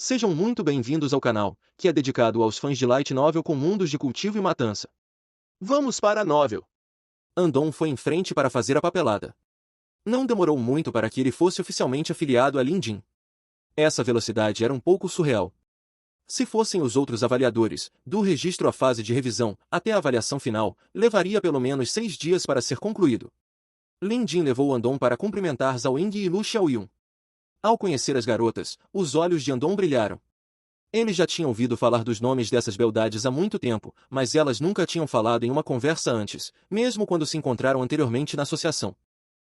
Sejam muito bem-vindos ao canal, que é dedicado aos fãs de Light Novel com mundos de cultivo e matança. Vamos para a novel! Andon foi em frente para fazer a papelada. Não demorou muito para que ele fosse oficialmente afiliado a Lindin. Essa velocidade era um pouco surreal. Se fossem os outros avaliadores, do registro à fase de revisão, até a avaliação final, levaria pelo menos 6 dias para ser concluído. Lindin levou Andon para cumprimentar Zhao Ying e Lu Xiaoyun. Ao conhecer as garotas, os olhos de Andon brilharam. Ele já tinha ouvido falar dos nomes dessas beldades há muito tempo, mas elas nunca tinham falado em uma conversa antes, mesmo quando se encontraram anteriormente na associação.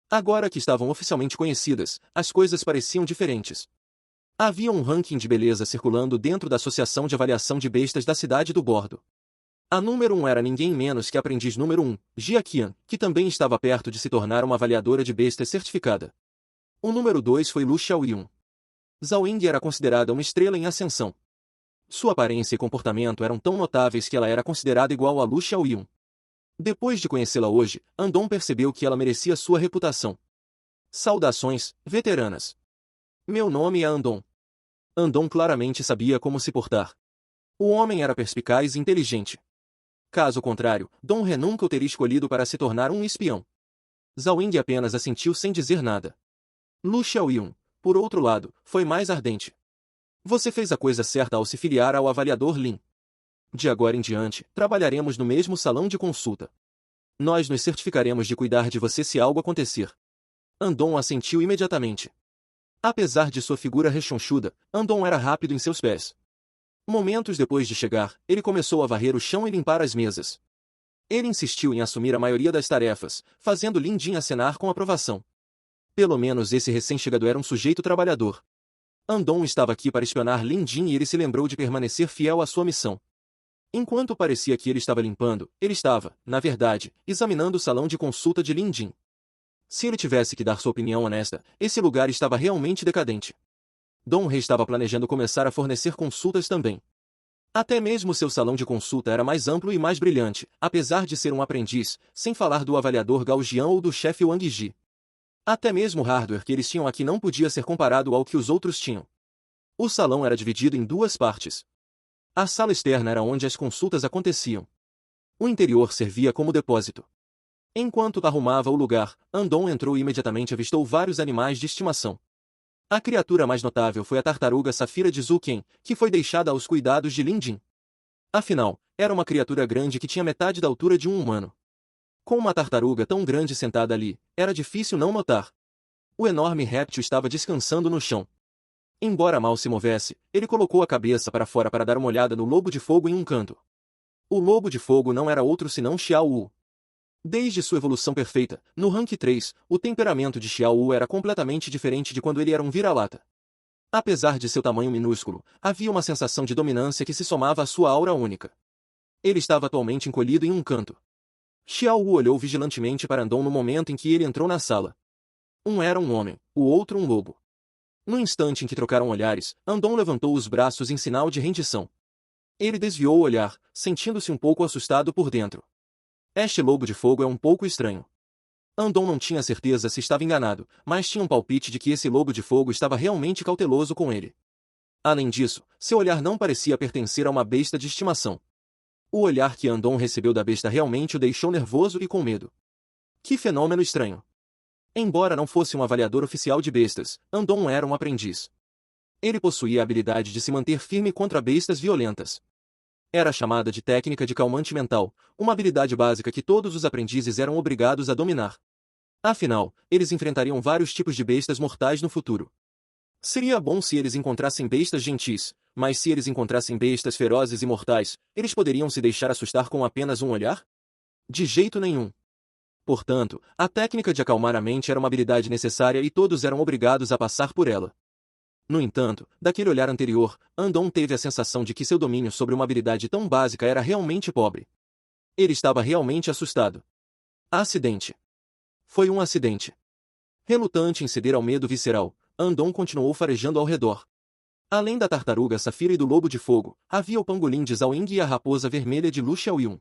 Agora que estavam oficialmente conhecidas, as coisas pareciam diferentes. Havia um ranking de beleza circulando dentro da Associação de Avaliação de Bestas da cidade do Bordo. A número 1 era ninguém menos que a aprendiz número 1, Jia Qian, que também estava perto de se tornar uma avaliadora de bestas certificada. O número 2 foi Lu Xiaoyun. Zhao Ying era considerada uma estrela em ascensão. Sua aparência e comportamento eram tão notáveis que ela era considerada igual a Lu Xiaoyun. Depois de conhecê-la hoje, Andon percebeu que ela merecia sua reputação. Saudações, veteranas. Meu nome é Andon. Andon claramente sabia como se portar. O homem era perspicaz e inteligente. Caso contrário, Dong He nunca o teria escolhido para se tornar um espião. Zhao Ying apenas assentiu sem dizer nada. Lu Xiaoyun, por outro lado, foi mais ardente. Você fez a coisa certa ao se filiar ao avaliador Lin. De agora em diante, trabalharemos no mesmo salão de consulta. Nós nos certificaremos de cuidar de você se algo acontecer. Andon assentiu imediatamente. Apesar de sua figura rechonchuda, Andon era rápido em seus pés. Momentos depois de chegar, ele começou a varrer o chão e limpar as mesas. Ele insistiu em assumir a maioria das tarefas, fazendo Lindin acenar com aprovação. Pelo menos esse recém-chegado era um sujeito trabalhador. Andon estava aqui para espionar Lindin e ele se lembrou de permanecer fiel à sua missão. Enquanto parecia que ele estava limpando, ele estava, na verdade, examinando o salão de consulta de Lindin. Se ele tivesse que dar sua opinião honesta, esse lugar estava realmente decadente. Dong He estava planejando começar a fornecer consultas também. Até mesmo seu salão de consulta era mais amplo e mais brilhante, apesar de ser um aprendiz, sem falar do avaliador Gao Jian ou do chefe Wang Ji. Até mesmo o hardware que eles tinham aqui não podia ser comparado ao que os outros tinham. O salão era dividido em 2 partes. A sala externa era onde as consultas aconteciam. O interior servia como depósito. Enquanto arrumava o lugar, Andon entrou e imediatamente avistou vários animais de estimação. A criatura mais notável foi a tartaruga Safira de Zuken, que foi deixada aos cuidados de Lindin. Afinal, era uma criatura grande que tinha metade da altura de um humano. Com uma tartaruga tão grande sentada ali, era difícil não notar. O enorme réptil estava descansando no chão. Embora mal se movesse, ele colocou a cabeça para fora para dar uma olhada no lobo de fogo em um canto. O lobo de fogo não era outro senão Xiao Wu. Desde sua evolução perfeita, no Rank 3, o temperamento de Xiao Wu era completamente diferente de quando ele era um vira-lata. Apesar de seu tamanho minúsculo, havia uma sensação de dominância que se somava à sua aura única. Ele estava atualmente encolhido em um canto. Xiao Wu olhou vigilantemente para Andon no momento em que ele entrou na sala. Um era um homem, o outro um lobo. No instante em que trocaram olhares, Andon levantou os braços em sinal de rendição. Ele desviou o olhar, sentindo-se um pouco assustado por dentro. Este lobo de fogo é um pouco estranho. Andon não tinha certeza se estava enganado, mas tinha um palpite de que esse lobo de fogo estava realmente cauteloso com ele. Além disso, seu olhar não parecia pertencer a uma besta de estimação. O olhar que Andon recebeu da besta realmente o deixou nervoso e com medo. Que fenômeno estranho! Embora não fosse um avaliador oficial de bestas, Andon era um aprendiz. Ele possuía a habilidade de se manter firme contra bestas violentas. Era chamada de técnica de calmante mental, uma habilidade básica que todos os aprendizes eram obrigados a dominar. Afinal, eles enfrentariam vários tipos de bestas mortais no futuro. Seria bom se eles encontrassem bestas gentis, mas se eles encontrassem bestas ferozes e mortais, eles poderiam se deixar assustar com apenas um olhar? De jeito nenhum. Portanto, a técnica de acalmar a mente era uma habilidade necessária e todos eram obrigados a passar por ela. No entanto, daquele olhar anterior, Andon teve a sensação de que seu domínio sobre uma habilidade tão básica era realmente pobre. Ele estava realmente assustado. Acidente. Foi um acidente. Relutante em ceder ao medo visceral, Andon continuou farejando ao redor. Além da tartaruga Safira e do lobo de fogo, havia o pangolim de Zhao Ying e a raposa vermelha de Lu Xiaoyun.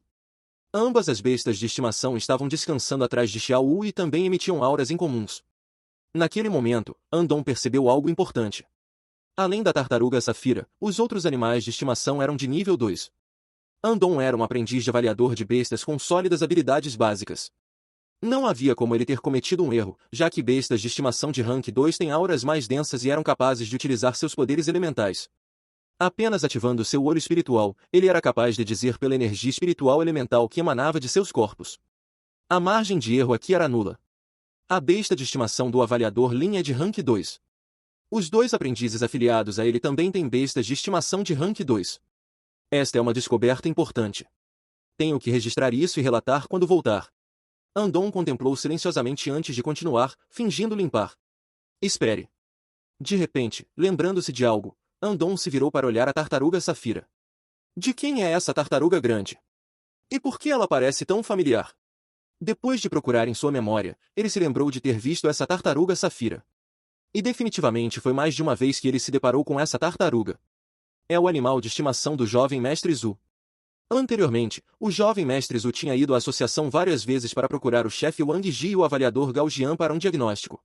Ambas as bestas de estimação estavam descansando atrás de Xiao Wu e também emitiam auras incomuns. Naquele momento, Andon percebeu algo importante. Além da tartaruga safira, os outros animais de estimação eram de nível 2. Andon era um aprendiz de avaliador de bestas com sólidas habilidades básicas. Não havia como ele ter cometido um erro, já que bestas de estimação de rank 2 têm auras mais densas e eram capazes de utilizar seus poderes elementais. Apenas ativando seu olho espiritual, ele era capaz de dizer pela energia espiritual elemental que emanava de seus corpos. A margem de erro aqui era nula. A besta de estimação do avaliador Lin é de rank 2. Os dois aprendizes afiliados a ele também têm bestas de estimação de rank 2. Esta é uma descoberta importante. Tenho que registrar isso e relatar quando voltar. Andon contemplou silenciosamente antes de continuar, fingindo limpar. Espere. De repente, lembrando-se de algo, Andon se virou para olhar a tartaruga safira. De quem é essa tartaruga grande? E por que ela parece tão familiar? Depois de procurar em sua memória, ele se lembrou de ter visto essa tartaruga safira. E definitivamente foi mais de uma vez que ele se deparou com essa tartaruga. É o animal de estimação do jovem mestre Zhu. Anteriormente, o jovem mestre Zhu tinha ido à associação várias vezes para procurar o chefe Wang Ji e o avaliador Gao Jian para um diagnóstico.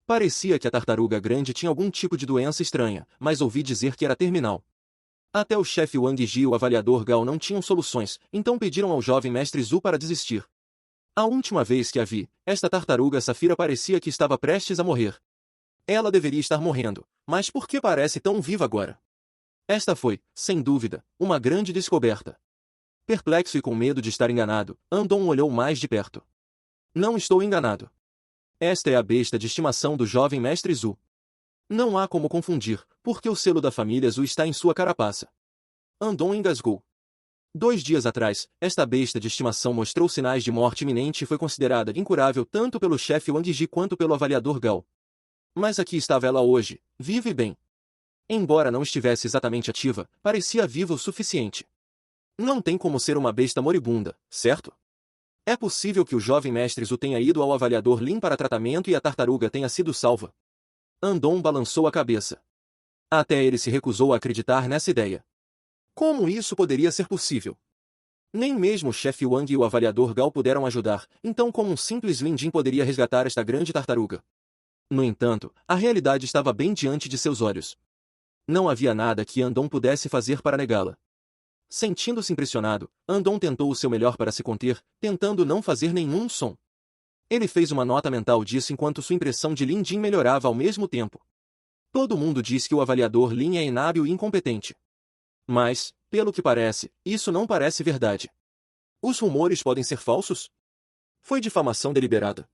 Parecia que a tartaruga grande tinha algum tipo de doença estranha, mas ouvi dizer que era terminal. Até o chefe Wang Ji e o avaliador Gao não tinham soluções, então pediram ao jovem mestre Zhu para desistir. A última vez que a vi, esta tartaruga safira parecia que estava prestes a morrer. Ela deveria estar morrendo, mas por que parece tão viva agora? Esta foi, sem dúvida, uma grande descoberta. Perplexo e com medo de estar enganado, Andon olhou mais de perto. Não estou enganado. Esta é a besta de estimação do jovem mestre Zhu. Não há como confundir, porque o selo da família Zhu está em sua carapaça. Andon engasgou. 2 dias atrás, esta besta de estimação mostrou sinais de morte iminente e foi considerada incurável tanto pelo chefe Wang Ji quanto pelo avaliador Gao. Mas aqui estava ela hoje, viva e bem. Embora não estivesse exatamente ativa, parecia viva o suficiente. Não tem como ser uma besta moribunda, certo? É possível que o jovem mestre Zhu tenha ido ao avaliador Lin para tratamento e a tartaruga tenha sido salva. Andon balançou a cabeça. Até ele se recusou a acreditar nessa ideia. Como isso poderia ser possível? Nem mesmo o chefe Wang e o avaliador Gao puderam ajudar, então como um simples Lin Jin poderia resgatar esta grande tartaruga? No entanto, a realidade estava bem diante de seus olhos. Não havia nada que Andon pudesse fazer para negá-la. Sentindo-se impressionado, Andon tentou o seu melhor para se conter, tentando não fazer nenhum som. Ele fez uma nota mental disso enquanto sua impressão de Lin Jin melhorava ao mesmo tempo. Todo mundo diz que o avaliador Lin é inábil e incompetente. Mas, pelo que parece, isso não parece verdade. Os rumores podem ser falsos? Foi difamação deliberada.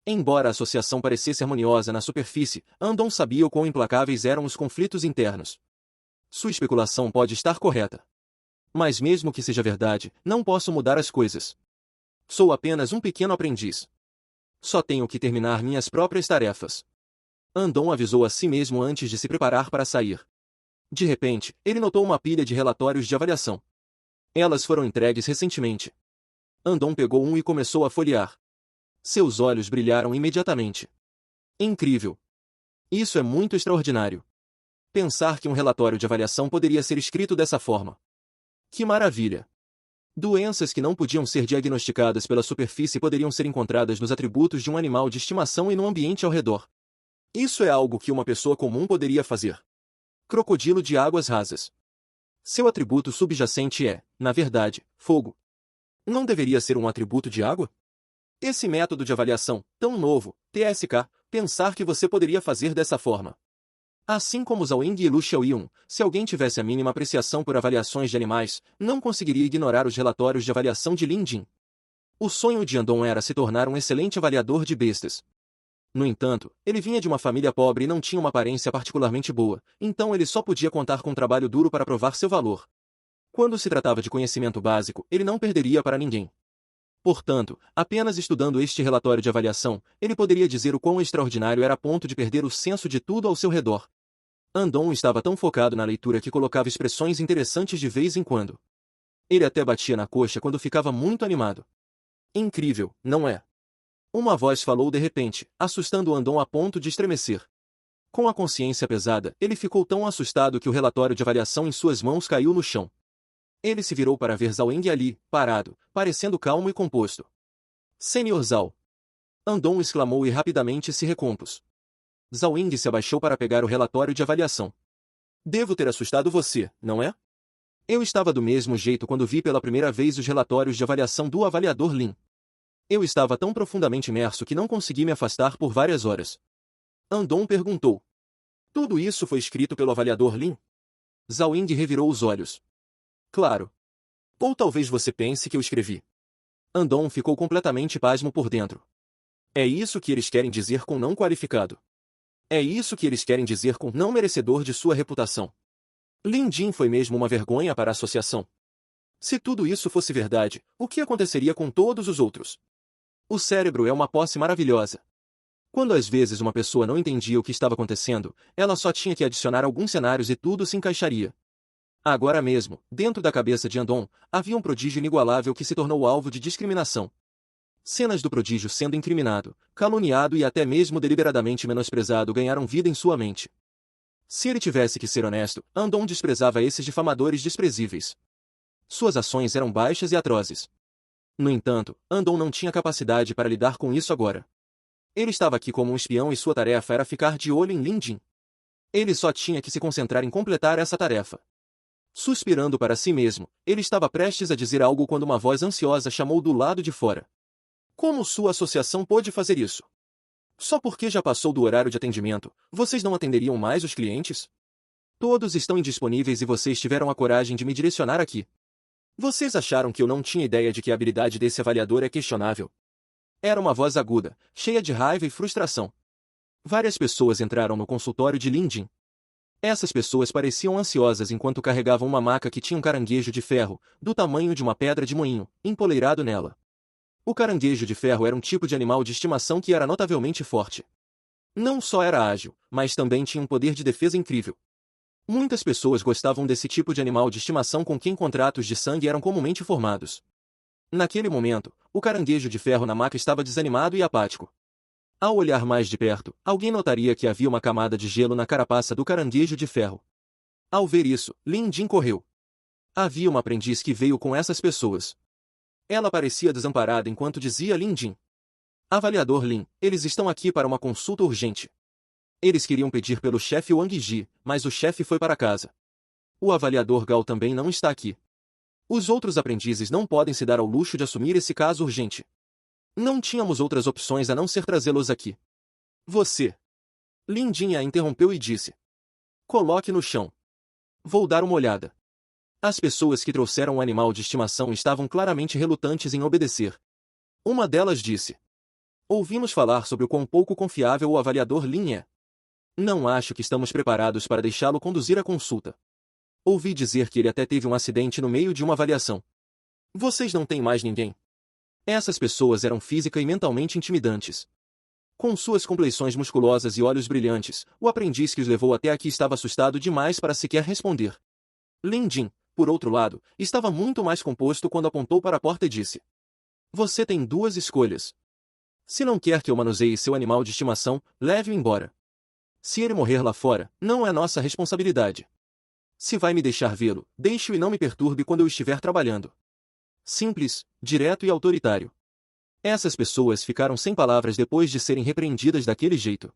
Embora a associação parecesse harmoniosa na superfície, Andon sabia o quão implacáveis eram os conflitos internos. Sua especulação pode estar correta. Mas mesmo que seja verdade, não posso mudar as coisas. Sou apenas um pequeno aprendiz. Só tenho que terminar minhas próprias tarefas. Andon avisou a si mesmo antes de se preparar para sair. De repente, ele notou uma pilha de relatórios de avaliação. Elas foram entregues recentemente. Andon pegou um e começou a folhear. Seus olhos brilharam imediatamente. Incrível! Isso é muito extraordinário. Pensar que um relatório de avaliação poderia ser escrito dessa forma. Que maravilha! Doenças que não podiam ser diagnosticadas pela superfície poderiam ser encontradas nos atributos de um animal de estimação e no ambiente ao redor. Isso é algo que uma pessoa comum poderia fazer. Crocodilo de águas rasas. Seu atributo subjacente é, na verdade, fogo. Não deveria ser um atributo de água? Esse método de avaliação, tão novo, TSK, pensar que você poderia fazer dessa forma. Assim como Zhao Ying e Lu Xiaoyun, se alguém tivesse a mínima apreciação por avaliações de animais, não conseguiria ignorar os relatórios de avaliação de Lin Jin. O sonho de Andon era se tornar um excelente avaliador de bestas. No entanto, ele vinha de uma família pobre e não tinha uma aparência particularmente boa, então ele só podia contar com trabalho duro para provar seu valor. Quando se tratava de conhecimento básico, ele não perderia para ninguém. Portanto, apenas estudando este relatório de avaliação, ele poderia dizer o quão extraordinário era a ponto de perder o senso de tudo ao seu redor. Andon estava tão focado na leitura que colocava expressões interessantes de vez em quando. Ele até batia na coxa quando ficava muito animado. Incrível, não é? Uma voz falou de repente, assustando Andon a ponto de estremecer. Com a consciência pesada, ele ficou tão assustado que o relatório de avaliação em suas mãos caiu no chão. Ele se virou para ver Zhao Ying ali, parado, parecendo calmo e composto. Senhor Zhao! Andon exclamou e rapidamente se recompôs. Zhao Ying se abaixou para pegar o relatório de avaliação. Devo ter assustado você, não é? Eu estava do mesmo jeito quando vi pela primeira vez os relatórios de avaliação do avaliador Lin. Eu estava tão profundamente imerso que não consegui me afastar por várias horas. Andon perguntou. Tudo isso foi escrito pelo avaliador Lin? Zhao Ying revirou os olhos. Claro. Ou talvez você pense que eu escrevi. Andon ficou completamente pasmo por dentro. É isso que eles querem dizer com não qualificado. É isso que eles querem dizer com não merecedor de sua reputação. Lin Jin foi mesmo uma vergonha para a associação. Se tudo isso fosse verdade, o que aconteceria com todos os outros? O cérebro é uma posse maravilhosa. Quando às vezes uma pessoa não entendia o que estava acontecendo, ela só tinha que adicionar alguns cenários e tudo se encaixaria. Agora mesmo, dentro da cabeça de Andon, havia um prodígio inigualável que se tornou alvo de discriminação. Cenas do prodígio sendo incriminado, caluniado e até mesmo deliberadamente menosprezado ganharam vida em sua mente. Se ele tivesse que ser honesto, Andon desprezava esses difamadores desprezíveis. Suas ações eram baixas e atrozes. No entanto, Andon não tinha capacidade para lidar com isso agora. Ele estava aqui como um espião e sua tarefa era ficar de olho em Lin Jin. Ele só tinha que se concentrar em completar essa tarefa. Suspirando para si mesmo, ele estava prestes a dizer algo quando uma voz ansiosa chamou do lado de fora. Como sua associação pôde fazer isso? Só porque já passou do horário de atendimento, vocês não atenderiam mais os clientes? Todos estão indisponíveis e vocês tiveram a coragem de me direcionar aqui. Vocês acharam que eu não tinha ideia de que a habilidade desse avaliador é questionável? Era uma voz aguda, cheia de raiva e frustração. Várias pessoas entraram no consultório de Lin Jin. Essas pessoas pareciam ansiosas enquanto carregavam uma maca que tinha um caranguejo de ferro, do tamanho de uma pedra de moinho, empoleirado nela. O caranguejo de ferro era um tipo de animal de estimação que era notavelmente forte. Não só era ágil, mas também tinha um poder de defesa incrível. Muitas pessoas gostavam desse tipo de animal de estimação com quem contratos de sangue eram comumente formados. Naquele momento, o caranguejo de ferro na maca estava desanimado e apático. Ao olhar mais de perto, alguém notaria que havia uma camada de gelo na carapaça do caranguejo de ferro. Ao ver isso, Lin Jin correu. Havia uma aprendiz que veio com essas pessoas. Ela parecia desamparada enquanto dizia a Lin Jin. Avaliador Lin, eles estão aqui para uma consulta urgente. Eles queriam pedir pelo chefe Wang Ji, mas o chefe foi para casa. O avaliador Gao também não está aqui. Os outros aprendizes não podem se dar ao luxo de assumir esse caso urgente. Não tínhamos outras opções a não ser trazê-los aqui. Você. Lin Jin a interrompeu e disse. Coloque no chão. Vou dar uma olhada. As pessoas que trouxeram o animal de estimação estavam claramente relutantes em obedecer. Uma delas disse. Ouvimos falar sobre o quão pouco confiável o avaliador Lin é. Não acho que estamos preparados para deixá-lo conduzir a consulta. Ouvi dizer que ele até teve um acidente no meio de uma avaliação. Vocês não têm mais ninguém. Essas pessoas eram física e mentalmente intimidantes. Com suas compleições musculosas e olhos brilhantes, o aprendiz que os levou até aqui estava assustado demais para sequer responder. Lin Jin, por outro lado, estava muito mais composto quando apontou para a porta e disse. Você tem duas escolhas. Se não quer que eu manuseie seu animal de estimação, leve-o embora. Se ele morrer lá fora, não é nossa responsabilidade. Se vai me deixar vê-lo, deixe-o e não me perturbe quando eu estiver trabalhando. Simples, direto e autoritário. Essas pessoas ficaram sem palavras depois de serem repreendidas daquele jeito.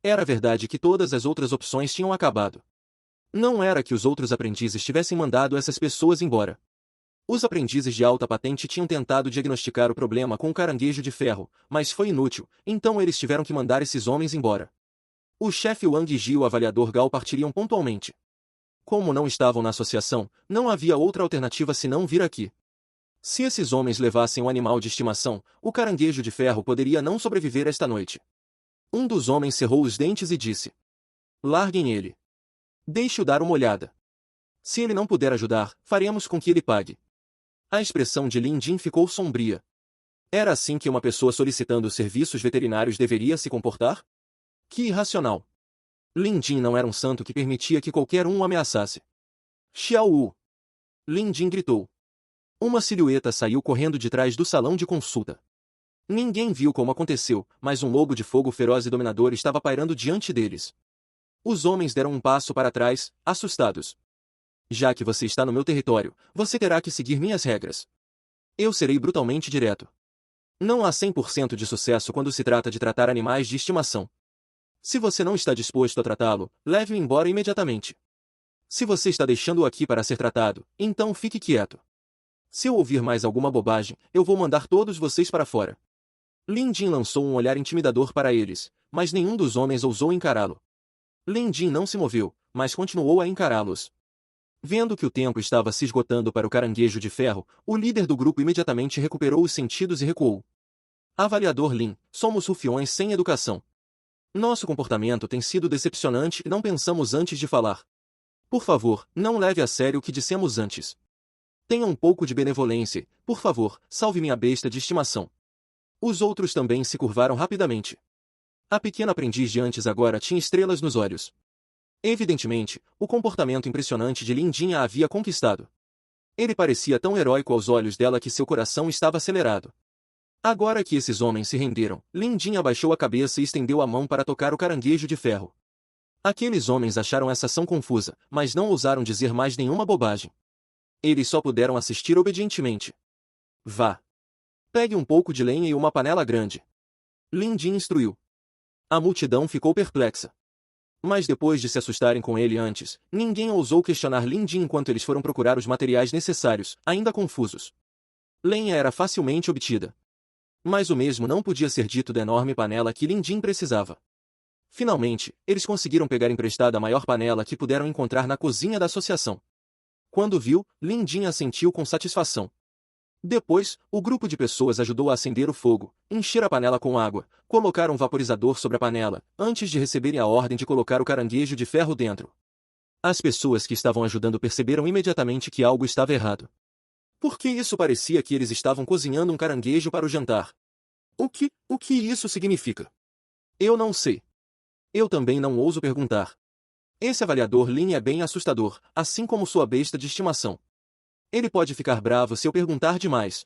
Era verdade que todas as outras opções tinham acabado. Não era que os outros aprendizes tivessem mandado essas pessoas embora. Os aprendizes de alta patente tinham tentado diagnosticar o problema com o caranguejo de ferro, mas foi inútil, então eles tiveram que mandar esses homens embora. O chefe Wang Ji e o avaliador Gao partiriam pontualmente. Como não estavam na associação, não havia outra alternativa senão vir aqui. Se esses homens levassem um animal de estimação, o caranguejo de ferro poderia não sobreviver esta noite. Um dos homens cerrou os dentes e disse. Larguem ele. Deixe-o dar uma olhada. Se ele não puder ajudar, faremos com que ele pague. A expressão de Lin Jin ficou sombria. Era assim que uma pessoa solicitando serviços veterinários deveria se comportar? Que irracional. Lin Jin não era um santo que permitia que qualquer um o ameaçasse. Xiao Wu. Lin Jin gritou. Uma silhueta saiu correndo de trás do salão de consulta. Ninguém viu como aconteceu, mas um lobo de fogo feroz e dominador estava pairando diante deles. Os homens deram um passo para trás, assustados. Já que você está no meu território, você terá que seguir minhas regras. Eu serei brutalmente direto. Não há 100% de sucesso quando se trata de tratar animais de estimação. Se você não está disposto a tratá-lo, leve-o embora imediatamente. Se você está deixando-o aqui para ser tratado, então fique quieto. Se eu ouvir mais alguma bobagem, eu vou mandar todos vocês para fora. Lin Jin lançou um olhar intimidador para eles, mas nenhum dos homens ousou encará-lo. Lin Jin não se moveu, mas continuou a encará-los. Vendo que o tempo estava se esgotando para o caranguejo de ferro, o líder do grupo imediatamente recuperou os sentidos e recuou. Avaliador Lin, somos rufiões sem educação. Nosso comportamento tem sido decepcionante e não pensamos antes de falar. Por favor, não leve a sério o que dissemos antes. Tenha um pouco de benevolência, por favor, salve minha besta de estimação. Os outros também se curvaram rapidamente. A pequena aprendiz de antes agora tinha estrelas nos olhos. Evidentemente, o comportamento impressionante de Lin Jin a havia conquistado. Ele parecia tão heróico aos olhos dela que seu coração estava acelerado. Agora que esses homens se renderam, Lin Jin abaixou a cabeça e estendeu a mão para tocar o caranguejo de ferro. Aqueles homens acharam essa ação confusa, mas não ousaram dizer mais nenhuma bobagem. Eles só puderam assistir obedientemente. Vá. Pegue um pouco de lenha e uma panela grande. Lin Jin instruiu. A multidão ficou perplexa. Mas depois de se assustarem com ele antes, ninguém ousou questionar Lin Jin enquanto eles foram procurar os materiais necessários, ainda confusos. Lenha era facilmente obtida. Mas o mesmo não podia ser dito da enorme panela que Lin Jin precisava. Finalmente, eles conseguiram pegar emprestada a maior panela que puderam encontrar na cozinha da associação. Quando viu, Lin Jin assentiu com satisfação. Depois, o grupo de pessoas ajudou a acender o fogo, encher a panela com água, colocar um vaporizador sobre a panela, antes de receberem a ordem de colocar o caranguejo de ferro dentro. As pessoas que estavam ajudando perceberam imediatamente que algo estava errado. Porque isso parecia que eles estavam cozinhando um caranguejo para o jantar. O que isso significa? Eu não sei. Eu também não ouso perguntar. Esse avaliador Lin é bem assustador, assim como sua besta de estimação. Ele pode ficar bravo se eu perguntar demais.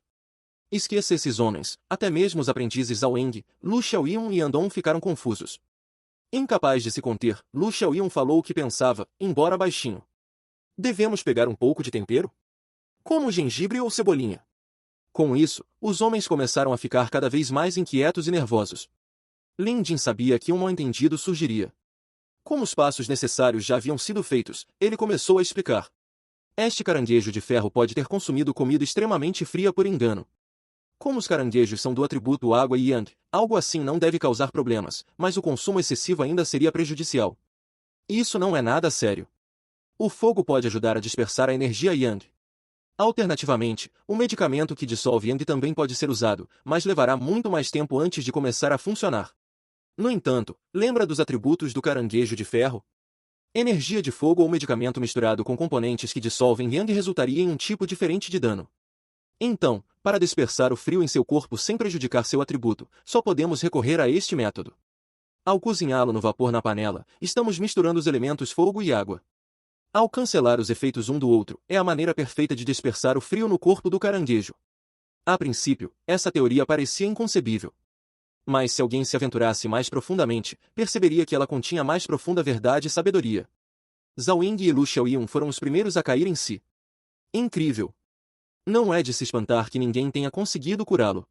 Esqueça esses homens, até mesmo os aprendizes Zhao Eng, Lu Xiaoyun e Andong ficaram confusos. Incapaz de se conter, Lu Xiaoyun falou o que pensava, embora baixinho. Devemos pegar um pouco de tempero? Como gengibre ou cebolinha? Com isso, os homens começaram a ficar cada vez mais inquietos e nervosos. Lin Jin sabia que um mal-entendido surgiria. Como os passos necessários já haviam sido feitos, ele começou a explicar. Este caranguejo de ferro pode ter consumido comida extremamente fria por engano. Como os caranguejos são do atributo água e yang, algo assim não deve causar problemas, mas o consumo excessivo ainda seria prejudicial. Isso não é nada sério. O fogo pode ajudar a dispersar a energia yang. Alternativamente, um medicamento que dissolve yang também pode ser usado, mas levará muito mais tempo antes de começar a funcionar. No entanto, lembra dos atributos do caranguejo de ferro? Energia de fogo ou medicamento misturado com componentes que dissolvem yang resultaria em um tipo diferente de dano. Então, para dispersar o frio em seu corpo sem prejudicar seu atributo, só podemos recorrer a este método. Ao cozinhá-lo no vapor na panela, estamos misturando os elementos fogo e água. Ao cancelar os efeitos um do outro, é a maneira perfeita de dispersar o frio no corpo do caranguejo. A princípio, essa teoria parecia inconcebível. Mas se alguém se aventurasse mais profundamente, perceberia que ela continha mais profunda verdade e sabedoria. Zhao Ying e Lu Xiaoyun foram os primeiros a cair em si. Incrível! Não é de se espantar que ninguém tenha conseguido curá-lo.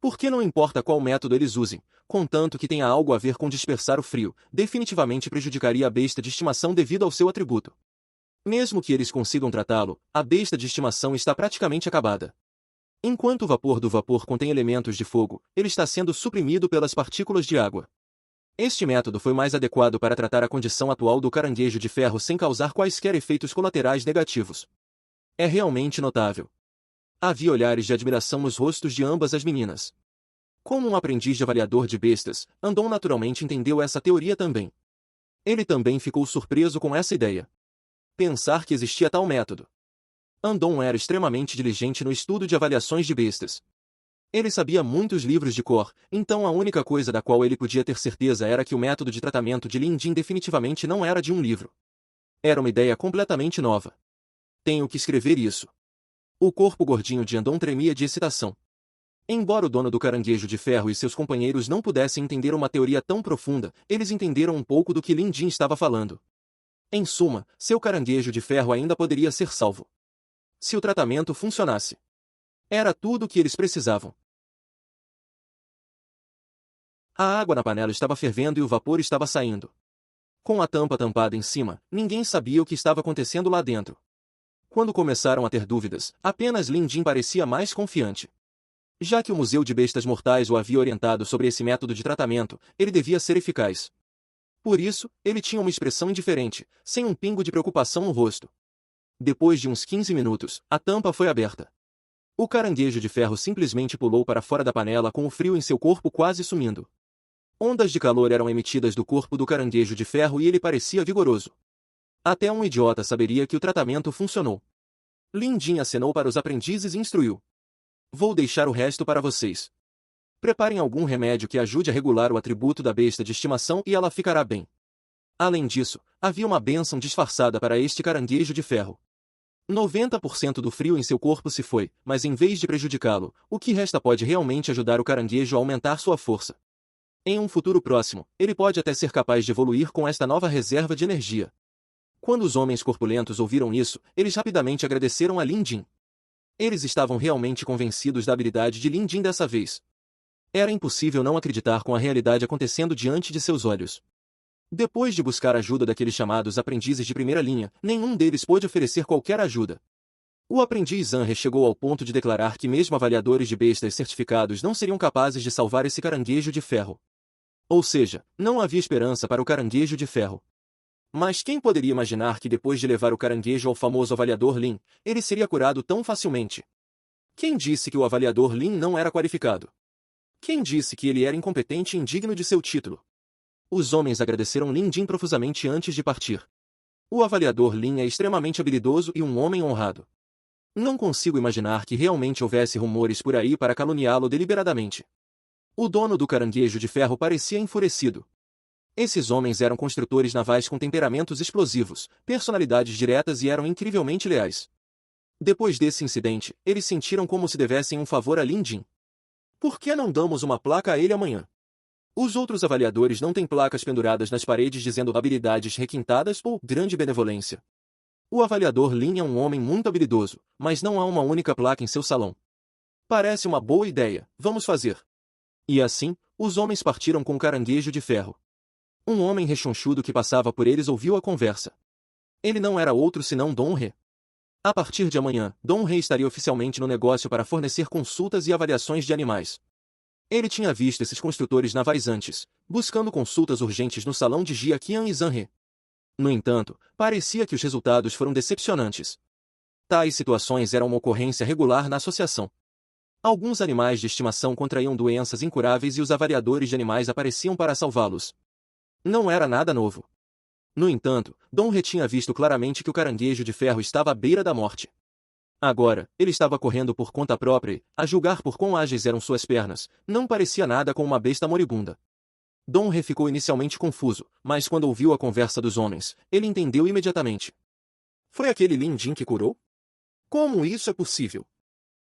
Porque não importa qual método eles usem, contanto que tenha algo a ver com dispersar o frio, definitivamente prejudicaria a besta de estimação devido ao seu atributo. Mesmo que eles consigam tratá-lo, a besta de estimação está praticamente acabada. Enquanto o vapor do vapor contém elementos de fogo, ele está sendo suprimido pelas partículas de água. Este método foi mais adequado para tratar a condição atual do caranguejo de ferro sem causar quaisquer efeitos colaterais negativos. É realmente notável. Havia olhares de admiração nos rostos de ambas as meninas. Como um aprendiz de avaliador de bestas, Andong naturalmente entendeu essa teoria também. Ele também ficou surpreso com essa ideia. Pensar que existia tal método. Andong era extremamente diligente no estudo de avaliações de bestas. Ele sabia muitos livros de cor, então a única coisa da qual ele podia ter certeza era que o método de tratamento de Lin Jin definitivamente não era de um livro. Era uma ideia completamente nova. Tenho que escrever isso. O corpo gordinho de Andong tremia de excitação. Embora o dono do caranguejo de ferro e seus companheiros não pudessem entender uma teoria tão profunda, eles entenderam um pouco do que Lin Jin estava falando. Em suma, seu caranguejo de ferro ainda poderia ser salvo. Se o tratamento funcionasse. Era tudo o que eles precisavam. A água na panela estava fervendo e o vapor estava saindo. Com a tampa tampada em cima, ninguém sabia o que estava acontecendo lá dentro. Quando começaram a ter dúvidas, apenas Lin Jin parecia mais confiante. Já que o Museu de Bestas Mortais o havia orientado sobre esse método de tratamento, ele devia ser eficaz. Por isso, ele tinha uma expressão indiferente, sem um pingo de preocupação no rosto. Depois de uns 15 minutos, a tampa foi aberta. O caranguejo de ferro simplesmente pulou para fora da panela com o frio em seu corpo quase sumindo. Ondas de calor eram emitidas do corpo do caranguejo de ferro e ele parecia vigoroso. Até um idiota saberia que o tratamento funcionou. Lin Jin acenou para os aprendizes e instruiu. Vou deixar o resto para vocês. Preparem algum remédio que ajude a regular o atributo da besta de estimação e ela ficará bem. Além disso, havia uma bênção disfarçada para este caranguejo de ferro. 90% do frio em seu corpo se foi, mas em vez de prejudicá-lo, o que resta pode realmente ajudar o caranguejo a aumentar sua força. Em um futuro próximo, ele pode até ser capaz de evoluir com esta nova reserva de energia. Quando os homens corpulentos ouviram isso, eles rapidamente agradeceram a Lin Jin. Eles estavam realmente convencidos da habilidade de Lin Jin dessa vez. Era impossível não acreditar com a realidade acontecendo diante de seus olhos. Depois de buscar ajuda daqueles chamados aprendizes de primeira linha, nenhum deles pôde oferecer qualquer ajuda. O aprendiz Zanhe chegou ao ponto de declarar que mesmo avaliadores de bestas certificados não seriam capazes de salvar esse caranguejo de ferro. Ou seja, não havia esperança para o caranguejo de ferro. Mas quem poderia imaginar que depois de levar o caranguejo ao famoso avaliador Lin, ele seria curado tão facilmente? Quem disse que o avaliador Lin não era qualificado? Quem disse que ele era incompetente e indigno de seu título? Os homens agradeceram Lin Jin profusamente antes de partir. O avaliador Lin é extremamente habilidoso e um homem honrado. Não consigo imaginar que realmente houvesse rumores por aí para caluniá-lo deliberadamente. O dono do caranguejo de ferro parecia enfurecido. Esses homens eram construtores navais com temperamentos explosivos, personalidades diretas e eram incrivelmente leais. Depois desse incidente, eles sentiram como se devessem um favor a Lin Jin. Por que não damos uma placa a ele amanhã? Os outros avaliadores não têm placas penduradas nas paredes dizendo habilidades requintadas ou grande benevolência. O avaliador Lin é um homem muito habilidoso, mas não há uma única placa em seu salão. Parece uma boa ideia, vamos fazer. E assim, os homens partiram com o caranguejo de ferro. Um homem rechonchudo que passava por eles ouviu a conversa. Ele não era outro senão Dong He. A partir de amanhã, Dong He estaria oficialmente no negócio para fornecer consultas e avaliações de animais. Ele tinha visto esses construtores navais antes, buscando consultas urgentes no salão de Jia Qian e Zanhe. No entanto, parecia que os resultados foram decepcionantes. Tais situações eram uma ocorrência regular na associação. Alguns animais de estimação contraíam doenças incuráveis e os avaliadores de animais apareciam para salvá-los. Não era nada novo. No entanto, Dong He tinha visto claramente que o caranguejo de ferro estava à beira da morte. Agora, ele estava correndo por conta própria e, a julgar por quão ágeis eram suas pernas, não parecia nada com uma besta moribunda. Dong He ficou inicialmente confuso, mas quando ouviu a conversa dos homens, ele entendeu imediatamente. Foi aquele Lin Jin que curou? Como isso é possível?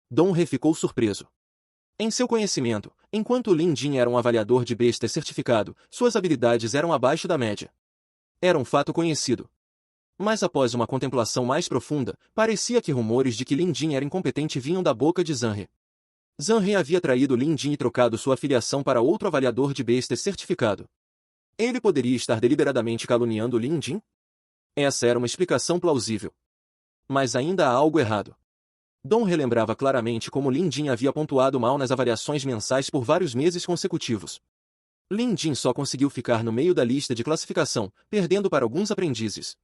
Dong He ficou surpreso. Em seu conhecimento, enquanto Lin Jin era um avaliador de bestas certificado, suas habilidades eram abaixo da média. Era um fato conhecido. Mas após uma contemplação mais profunda, parecia que rumores de que Lin Jin era incompetente vinham da boca de Zanhe. Zanhe havia traído Lin Jin e trocado sua afiliação para outro avaliador de bestas certificado. Ele poderia estar deliberadamente caluniando Lin Jin? Essa era uma explicação plausível. Mas ainda há algo errado. Dong relembrava claramente como Lin Jin havia pontuado mal nas avaliações mensais por vários meses consecutivos. Lin Jin só conseguiu ficar no meio da lista de classificação, perdendo para alguns aprendizes.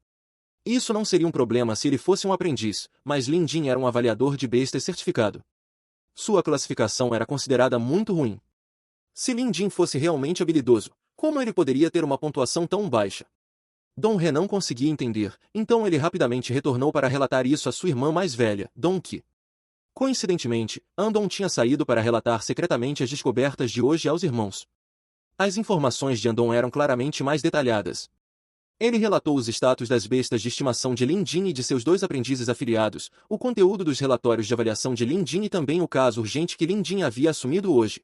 Isso não seria um problema se ele fosse um aprendiz, mas Lin Jin era um avaliador de bestas certificado. Sua classificação era considerada muito ruim. Se Lin Jin fosse realmente habilidoso, como ele poderia ter uma pontuação tão baixa? Dong He não conseguia entender, então ele rapidamente retornou para relatar isso à sua irmã mais velha, Dong Qi. Coincidentemente, Andong tinha saído para relatar secretamente as descobertas de hoje aos irmãos. As informações de Andong eram claramente mais detalhadas. Ele relatou os status das bestas de estimação de Lin Jin e de seus dois aprendizes afiliados, o conteúdo dos relatórios de avaliação de Lin Jin e também o caso urgente que Lin Jin havia assumido hoje.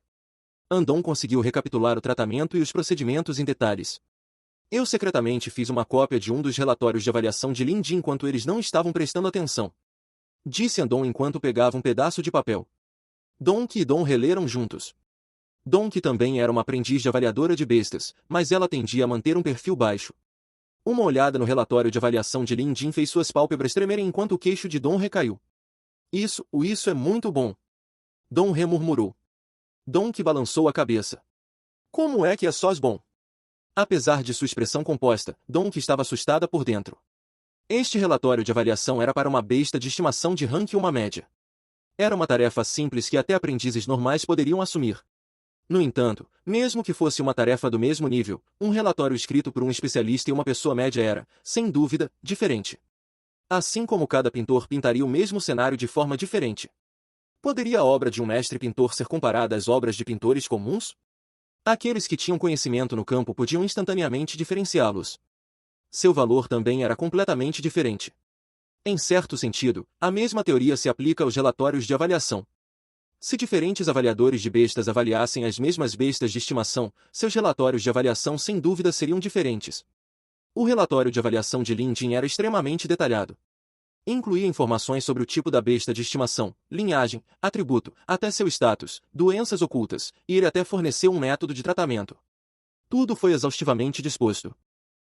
Andong conseguiu recapitular o tratamento e os procedimentos em detalhes. Eu secretamente fiz uma cópia de um dos relatórios de avaliação de Lin Jin enquanto eles não estavam prestando atenção. Disse Andong enquanto pegava um pedaço de papel. Dong Qi e Dong releram juntos. Dong Qi também era uma aprendiz de avaliadora de bestas, mas ela tendia a manter um perfil baixo. Uma olhada no relatório de avaliação de Lin Jin fez suas pálpebras tremerem enquanto o queixo de Dong recaiu. Isso é muito bom. Dong He murmurou. Dong que balançou a cabeça. Como é que é sós bom? Apesar de sua expressão composta, Dong que estava assustada por dentro. Este relatório de avaliação era para uma besta de estimação de ranking uma média. Era uma tarefa simples que até aprendizes normais poderiam assumir. No entanto, mesmo que fosse uma tarefa do mesmo nível, um relatório escrito por um especialista e uma pessoa média era, sem dúvida, diferente. Assim como cada pintor pintaria o mesmo cenário de forma diferente. Poderia a obra de um mestre pintor ser comparada às obras de pintores comuns? Aqueles que tinham conhecimento no campo podiam instantaneamente diferenciá-los. Seu valor também era completamente diferente. Em certo sentido, a mesma teoria se aplica aos relatórios de avaliação. Se diferentes avaliadores de bestas avaliassem as mesmas bestas de estimação, seus relatórios de avaliação sem dúvida seriam diferentes. O relatório de avaliação de Lin Jin era extremamente detalhado. Incluía informações sobre o tipo da besta de estimação, linhagem, atributo, até seu status, doenças ocultas, e ele até forneceu um método de tratamento. Tudo foi exaustivamente disposto.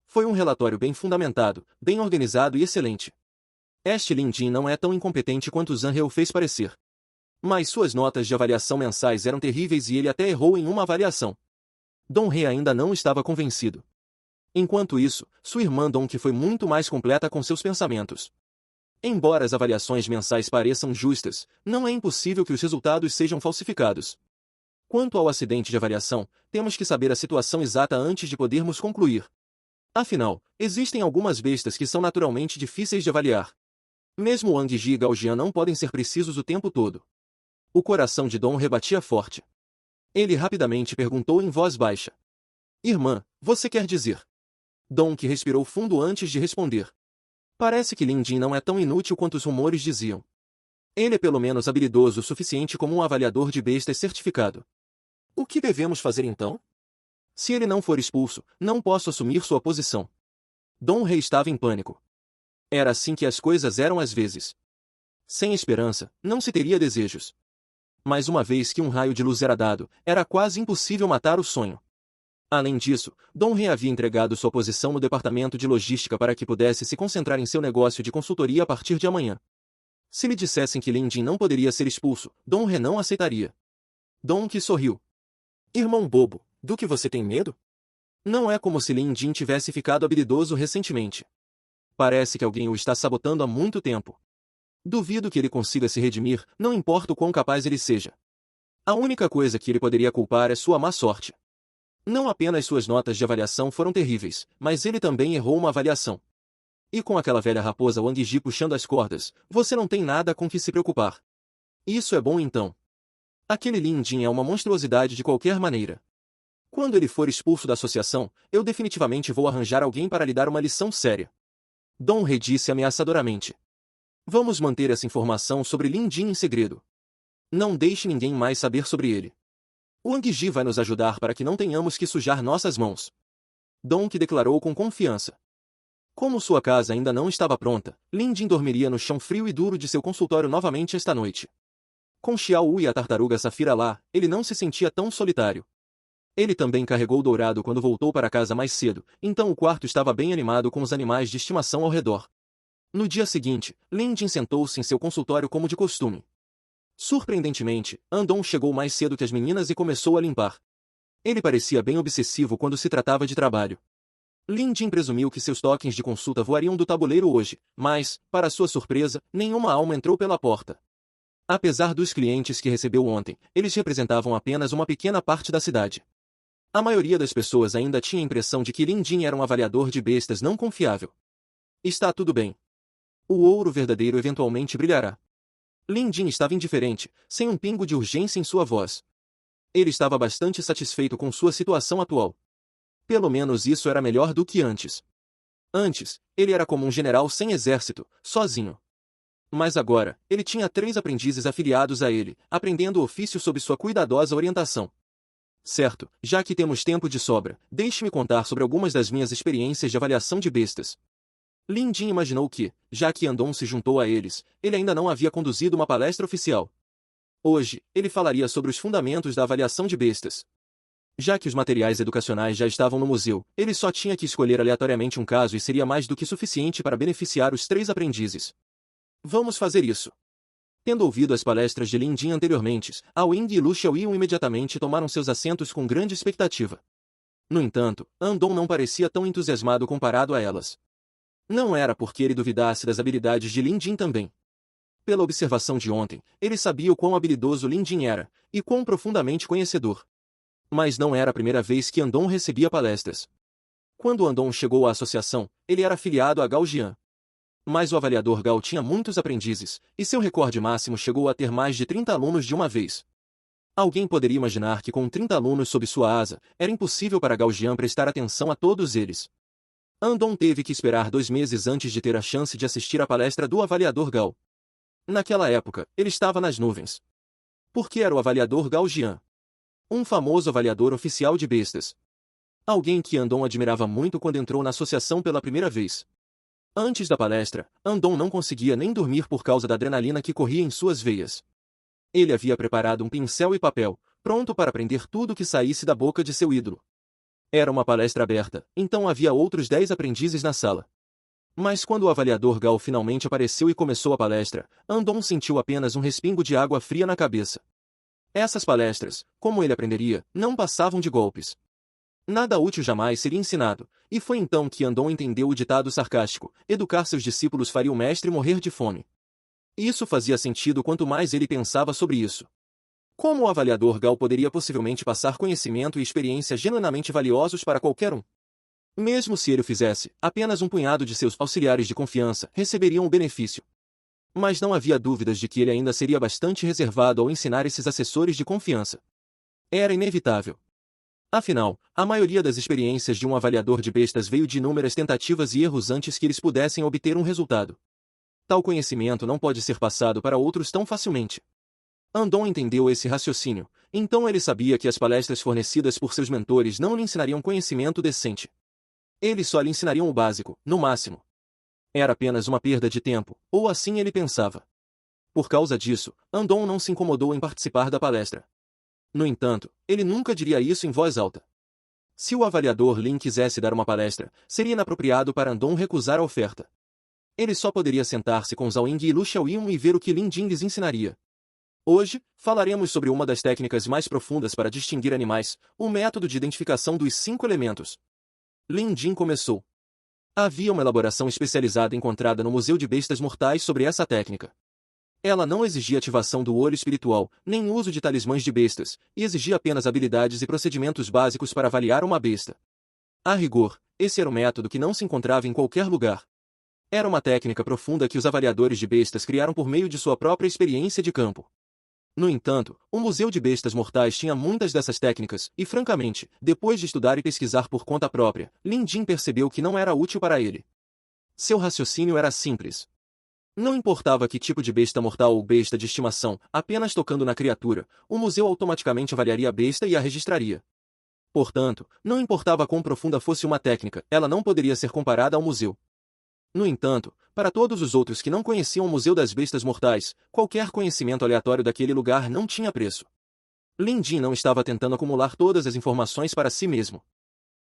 Foi um relatório bem fundamentado, bem organizado e excelente. Este Lin Jin não é tão incompetente quanto Zhang He o fez parecer. Mas suas notas de avaliação mensais eram terríveis e ele até errou em uma avaliação. Dong He ainda não estava convencido. Enquanto isso, sua irmã Dong que foi muito mais completa com seus pensamentos. Embora as avaliações mensais pareçam justas, não é impossível que os resultados sejam falsificados. Quanto ao acidente de avaliação, temos que saber a situação exata antes de podermos concluir. Afinal, existem algumas bestas que são naturalmente difíceis de avaliar. Mesmo Wang Ji e Gao Jian não podem ser precisos o tempo todo. O coração de Dong rebatia forte. Ele rapidamente perguntou em voz baixa. Irmã, você quer dizer? Dong que respirou fundo antes de responder. Parece que Lin Jin não é tão inútil quanto os rumores diziam. Ele é pelo menos habilidoso o suficiente como um avaliador de bestas certificado. O que devemos fazer então? Se ele não for expulso, não posso assumir sua posição. Dong He estava em pânico. Era assim que as coisas eram às vezes. Sem esperança, não se teria desejos. Mas uma vez que um raio de luz era dado, era quase impossível matar o sonho. Além disso, Dong He havia entregado sua posição no departamento de logística para que pudesse se concentrar em seu negócio de consultoria a partir de amanhã. Se lhe dissessem que Lin Jin não poderia ser expulso, Dong He não aceitaria. Dong que sorriu. Irmão bobo, do que você tem medo? Não é como se Lin Jin tivesse ficado habilidoso recentemente. Parece que alguém o está sabotando há muito tempo. Duvido que ele consiga se redimir, não importa o quão capaz ele seja. A única coisa que ele poderia culpar é sua má sorte. Não apenas suas notas de avaliação foram terríveis, mas ele também errou uma avaliação. E com aquela velha raposa Wang Ji puxando as cordas, você não tem nada com que se preocupar. Isso é bom então. Aquele Lin Jin é uma monstruosidade de qualquer maneira. Quando ele for expulso da associação, eu definitivamente vou arranjar alguém para lhe dar uma lição séria. Dong He disse ameaçadoramente. Vamos manter essa informação sobre Lin Jin em segredo. Não deixe ninguém mais saber sobre ele. Wang Ji vai nos ajudar para que não tenhamos que sujar nossas mãos. Dong que declarou com confiança. Como sua casa ainda não estava pronta, Lin Jin dormiria no chão frio e duro de seu consultório novamente esta noite. Com Xiao Wu e a tartaruga Safira lá, ele não se sentia tão solitário. Ele também carregou o dourado quando voltou para casa mais cedo, então o quarto estava bem animado com os animais de estimação ao redor. No dia seguinte, Lin Jin sentou-se em seu consultório como de costume. Surpreendentemente, Andong chegou mais cedo que as meninas e começou a limpar. Ele parecia bem obsessivo quando se tratava de trabalho. Lin Jin presumiu que seus tokens de consulta voariam do tabuleiro hoje, mas, para sua surpresa, nenhuma alma entrou pela porta. Apesar dos clientes que recebeu ontem, eles representavam apenas uma pequena parte da cidade. A maioria das pessoas ainda tinha a impressão de que Lin Jin era um avaliador de bestas não confiável. Está tudo bem. O ouro verdadeiro eventualmente brilhará. Lin Jin estava indiferente, sem um pingo de urgência em sua voz. Ele estava bastante satisfeito com sua situação atual. Pelo menos isso era melhor do que antes. Antes, ele era como um general sem exército, sozinho. Mas agora, ele tinha 3 aprendizes afiliados a ele, aprendendo o ofício sob sua cuidadosa orientação. Certo, já que temos tempo de sobra, deixe-me contar sobre algumas das minhas experiências de avaliação de bestas. Lin Jin imaginou que, já que Andong se juntou a eles, ele ainda não havia conduzido uma palestra oficial. Hoje, ele falaria sobre os fundamentos da avaliação de bestas. Já que os materiais educacionais já estavam no museu, ele só tinha que escolher aleatoriamente um caso e seria mais do que suficiente para beneficiar os 3 aprendizes. Vamos fazer isso. Tendo ouvido as palestras de Lin Jin anteriormente, Ao Ying e Lu Xiaoyun imediatamente tomaram seus assentos com grande expectativa. No entanto, Andong não parecia tão entusiasmado comparado a elas. Não era porque ele duvidasse das habilidades de Lin Jin também. Pela observação de ontem, ele sabia o quão habilidoso Lin Jin era, e quão profundamente conhecedor. Mas não era a primeira vez que Andong recebia palestras. Quando Andong chegou à associação, ele era afiliado a Gao Jian. Mas o avaliador Gao tinha muitos aprendizes, e seu recorde máximo chegou a ter mais de 30 alunos de uma vez. Alguém poderia imaginar que com 30 alunos sob sua asa, era impossível para Gao Jian prestar atenção a todos eles. Andong teve que esperar 2 meses antes de ter a chance de assistir à palestra do avaliador Gao. Naquela época, ele estava nas nuvens. Porque era o avaliador Gao Jian. Um famoso avaliador oficial de bestas. Alguém que Andong admirava muito quando entrou na associação pela primeira vez. Antes da palestra, Andong não conseguia nem dormir por causa da adrenalina que corria em suas veias. Ele havia preparado um pincel e papel, pronto para aprender tudo que saísse da boca de seu ídolo. Era uma palestra aberta, então havia outros 10 aprendizes na sala. Mas quando o avaliador Gao finalmente apareceu e começou a palestra, Andong sentiu apenas um respingo de água fria na cabeça. Essas palestras, como ele aprenderia, não passavam de golpes. Nada útil jamais seria ensinado, e foi então que Andong entendeu o ditado sarcástico: educar seus discípulos faria o mestre morrer de fome. Isso fazia sentido quanto mais ele pensava sobre isso. Como o avaliador Gao poderia possivelmente passar conhecimento e experiência genuinamente valiosos para qualquer um? Mesmo se ele o fizesse, apenas um punhado de seus auxiliares de confiança receberiam o benefício. Mas não havia dúvidas de que ele ainda seria bastante reservado ao ensinar esses assessores de confiança. Era inevitável. Afinal, a maioria das experiências de um avaliador de bestas veio de inúmeras tentativas e erros antes que eles pudessem obter um resultado. Tal conhecimento não pode ser passado para outros tão facilmente. Andong entendeu esse raciocínio, então ele sabia que as palestras fornecidas por seus mentores não lhe ensinariam conhecimento decente. Eles só lhe ensinariam o básico, no máximo. Era apenas uma perda de tempo, ou assim ele pensava. Por causa disso, Andong não se incomodou em participar da palestra. No entanto, ele nunca diria isso em voz alta. Se o avaliador Lin quisesse dar uma palestra, seria inapropriado para Andong recusar a oferta. Ele só poderia sentar-se com Zhao Ying e Lu Xiaoyun e ver o que Lin Jin lhes ensinaria. Hoje, falaremos sobre uma das técnicas mais profundas para distinguir animais, o método de identificação dos 5 elementos. Lin Jin começou. Havia uma elaboração especializada encontrada no Museu de Bestas Mortais sobre essa técnica. Ela não exigia ativação do olho espiritual, nem uso de talismãs de bestas, e exigia apenas habilidades e procedimentos básicos para avaliar uma besta. A rigor, esse era um método que não se encontrava em qualquer lugar. Era uma técnica profunda que os avaliadores de bestas criaram por meio de sua própria experiência de campo. No entanto, o Museu de Bestas Mortais tinha muitas dessas técnicas, e francamente, depois de estudar e pesquisar por conta própria, Lin Jin percebeu que não era útil para ele. Seu raciocínio era simples. Não importava que tipo de besta mortal ou besta de estimação, apenas tocando na criatura, o museu automaticamente avaliaria a besta e a registraria. Portanto, não importava quão profunda fosse uma técnica, ela não poderia ser comparada ao museu. No entanto, para todos os outros que não conheciam o Museu das Bestas Mortais, qualquer conhecimento aleatório daquele lugar não tinha preço. Lin Jin não estava tentando acumular todas as informações para si mesmo.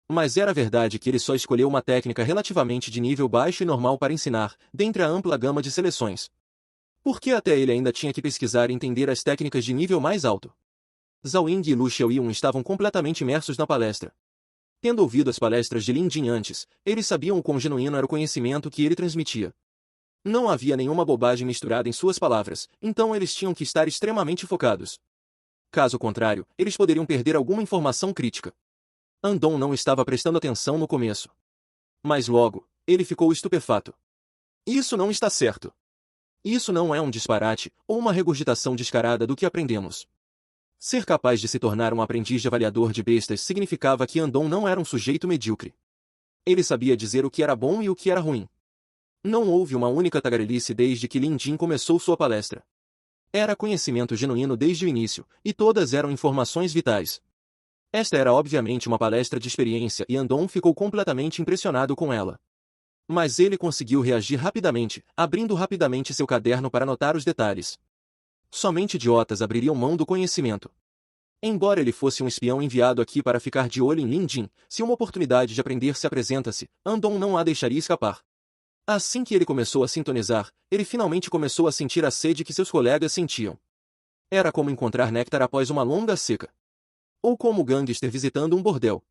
Mas era verdade que ele só escolheu uma técnica relativamente de nível baixo e normal para ensinar, dentre a ampla gama de seleções. Porque até ele ainda tinha que pesquisar e entender as técnicas de nível mais alto. Zhao Ying e Lu Xiaoyun estavam completamente imersos na palestra. Tendo ouvido as palestras de Lin Jin antes, eles sabiam o quão genuíno era o conhecimento que ele transmitia. Não havia nenhuma bobagem misturada em suas palavras, então eles tinham que estar extremamente focados. Caso contrário, eles poderiam perder alguma informação crítica. Andong não estava prestando atenção no começo. Mas logo, ele ficou estupefato. Isso não está certo. Isso não é um disparate, ou uma regurgitação descarada do que aprendemos. Ser capaz de se tornar um aprendiz de avaliador de bestas significava que Andong não era um sujeito medíocre. Ele sabia dizer o que era bom e o que era ruim. Não houve uma única tagarelice desde que Lin Jin começou sua palestra. Era conhecimento genuíno desde o início, e todas eram informações vitais. Esta era obviamente uma palestra de experiência e Andong ficou completamente impressionado com ela. Mas ele conseguiu reagir rapidamente, abrindo rapidamente seu caderno para anotar os detalhes. Somente idiotas abririam mão do conhecimento. Embora ele fosse um espião enviado aqui para ficar de olho em Lin Jin, se uma oportunidade de aprender se apresenta-se, Andong não a deixaria escapar. Assim que ele começou a sintonizar, ele finalmente começou a sentir a sede que seus colegas sentiam. Era como encontrar néctar após uma longa seca. Ou como o gangster visitando um bordel.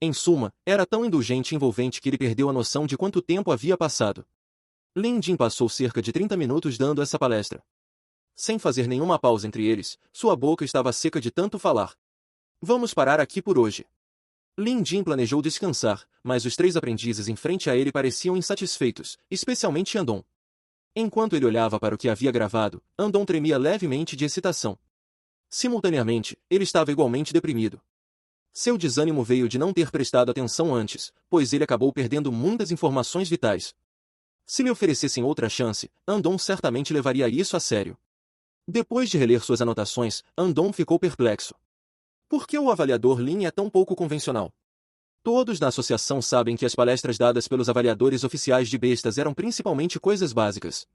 Em suma, era tão indulgente e envolvente que ele perdeu a noção de quanto tempo havia passado. Lin Jin passou cerca de 30 minutos dando essa palestra. Sem fazer nenhuma pausa entre eles, sua boca estava seca de tanto falar. Vamos parar aqui por hoje. Lin Jin planejou descansar, mas os 3 aprendizes em frente a ele pareciam insatisfeitos, especialmente Andong. Enquanto ele olhava para o que havia gravado, Andong tremia levemente de excitação. Simultaneamente, ele estava igualmente deprimido. Seu desânimo veio de não ter prestado atenção antes, pois ele acabou perdendo muitas informações vitais. Se lhe oferecessem outra chance, Andong certamente levaria isso a sério. Depois de reler suas anotações, Andong ficou perplexo. Por que o avaliador Lin é tão pouco convencional? Todos na associação sabem que as palestras dadas pelos avaliadores oficiais de bestas eram principalmente coisas básicas.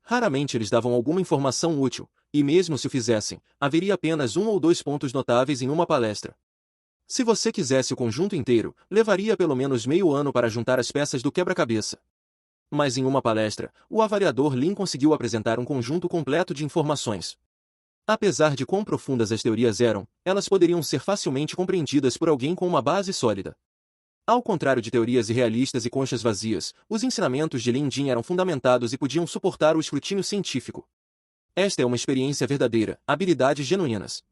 Raramente eles davam alguma informação útil, e mesmo se o fizessem, haveria apenas 1 ou 2 pontos notáveis em uma palestra. Se você quisesse o conjunto inteiro, levaria pelo menos meio ano para juntar as peças do quebra-cabeça. Mas em uma palestra, o avaliador Lin conseguiu apresentar um conjunto completo de informações. Apesar de quão profundas as teorias eram, elas poderiam ser facilmente compreendidas por alguém com uma base sólida. Ao contrário de teorias irrealistas e conchas vazias, os ensinamentos de Lin Jin eram fundamentados e podiam suportar o escrutínio científico. Esta é uma experiência verdadeira, habilidades genuínas.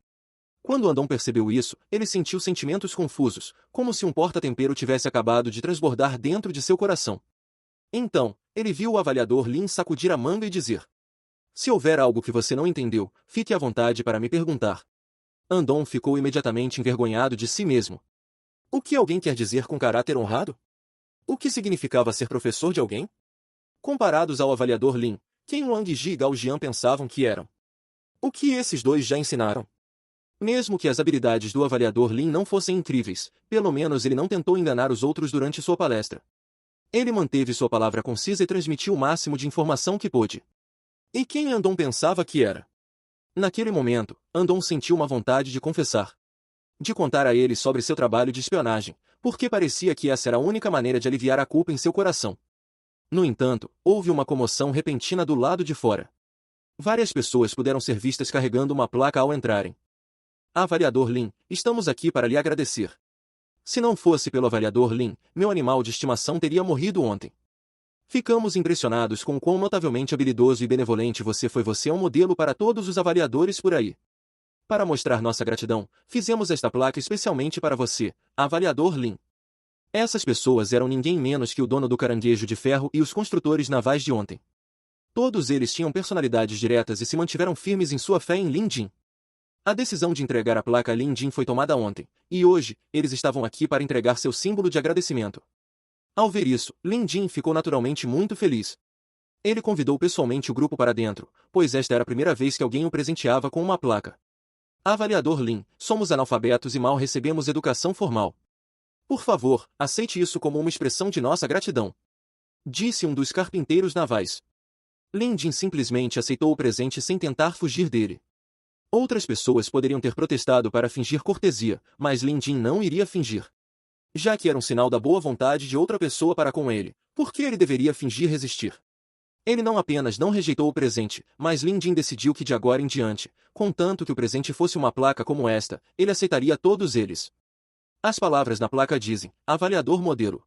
Quando Andong percebeu isso, ele sentiu sentimentos confusos, como se um porta-tempero tivesse acabado de transbordar dentro de seu coração. Então, ele viu o avaliador Lin sacudir a manga e dizer: "Se houver algo que você não entendeu, fique à vontade para me perguntar." Andong ficou imediatamente envergonhado de si mesmo. O que alguém quer dizer com caráter honrado? O que significava ser professor de alguém? Comparados ao avaliador Lin, quem Wang Ji e Gao Jian pensavam que eram? O que esses dois já ensinaram? Mesmo que as habilidades do avaliador Lin não fossem incríveis, pelo menos ele não tentou enganar os outros durante sua palestra. Ele manteve sua palavra concisa e transmitiu o máximo de informação que pôde. E quem Andong pensava que era? Naquele momento, Andong sentiu uma vontade de confessar. De contar a ele sobre seu trabalho de espionagem, porque parecia que essa era a única maneira de aliviar a culpa em seu coração. No entanto, houve uma comoção repentina do lado de fora. Várias pessoas puderam ser vistas carregando uma placa ao entrarem. Avaliador Lin, estamos aqui para lhe agradecer. Se não fosse pelo avaliador Lin, meu animal de estimação teria morrido ontem. Ficamos impressionados com quão notavelmente habilidoso e benevolente você foi. Você é um modelo para todos os avaliadores por aí. Para mostrar nossa gratidão, fizemos esta placa especialmente para você, avaliador Lin. Essas pessoas eram ninguém menos que o dono do caranguejo de ferro e os construtores navais de ontem. Todos eles tinham personalidades diretas e se mantiveram firmes em sua fé em Lin Jin. A decisão de entregar a placa a Lin Jin foi tomada ontem, e hoje, eles estavam aqui para entregar seu símbolo de agradecimento. Ao ver isso, Lin Jin ficou naturalmente muito feliz. Ele convidou pessoalmente o grupo para dentro, pois esta era a primeira vez que alguém o presenteava com uma placa. Avaliador Lin, somos analfabetos e mal recebemos educação formal. Por favor, aceite isso como uma expressão de nossa gratidão. Disse um dos carpinteiros navais. Lin Jin simplesmente aceitou o presente sem tentar fugir dele. Outras pessoas poderiam ter protestado para fingir cortesia, mas Lin Jin não iria fingir. Já que era um sinal da boa vontade de outra pessoa para com ele, por que ele deveria fingir resistir? Ele não apenas não rejeitou o presente, mas Lin Jin decidiu que de agora em diante, contanto que o presente fosse uma placa como esta, ele aceitaria todos eles. As palavras na placa dizem, avaliador modelo.